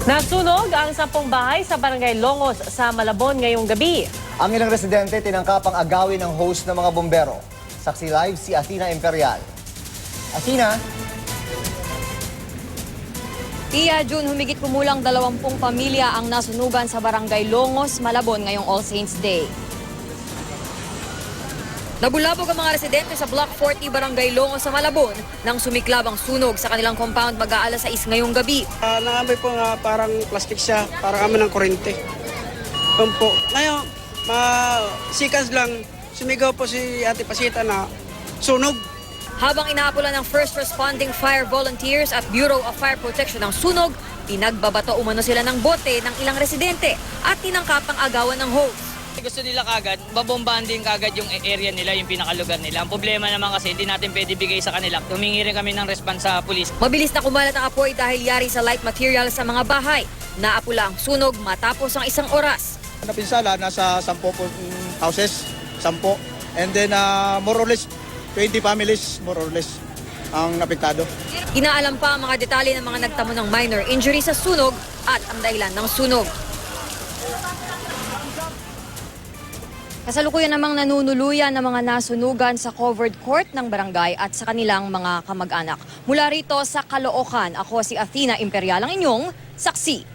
Nasunog ang 10 bahay sa Barangay Longos sa Malabon ngayong gabi. Ang ilang residente tinangkapang agawin ng host ng mga bombero. Saksi live si Athena Imperial. Athena? Iya, June, humigit kumulang 20 pamilya ang nasunugan sa Barangay Longos, Malabon ngayong All Saints Day. Nabulabog ang mga residente sa Block 40 Barangay Longos sa Malabon nang sumiklab ang sunog sa kanilang compound mag-aalas 6 ngayong gabi. Nangamoy po nga parang plastic siya, parang amoy ng kurente. Po. Ngayon, seconds lang, sumigaw po si Ate Pasita na sunog. Habang inaapulan ng First Responding Fire Volunteers at Bureau of Fire Protection ng sunog, pinagbabato umano sila ng bote ng ilang residente at tinangkapang agawan ng hose. Gusto nila kagad, babombahan din kagad yung area nila, yung pinakalugar nila. Ang problema naman kasi, hindi natin pwede bigay sa kanila. Humingi rin kami ng response sa pulis. Mabilis na kumalat ang apoy dahil yari sa light material sa mga bahay. Naapula ang sunog matapos ang 1 oras. Napinsala, nasa 10 houses, 10. And then more or less 20 families, more or less, ang napektado. Inaalam pa ang mga detalye ng mga nagtamo ng minor injury sa sunog at ang dahilan ng sunog. Kasalukuyan namang nanunuluyan ng mga nasunugan sa covered court ng barangay at sa kanilang mga kamag-anak. Mula rito sa Caloocan, ako si Athena Imperial, ang inyong saksi.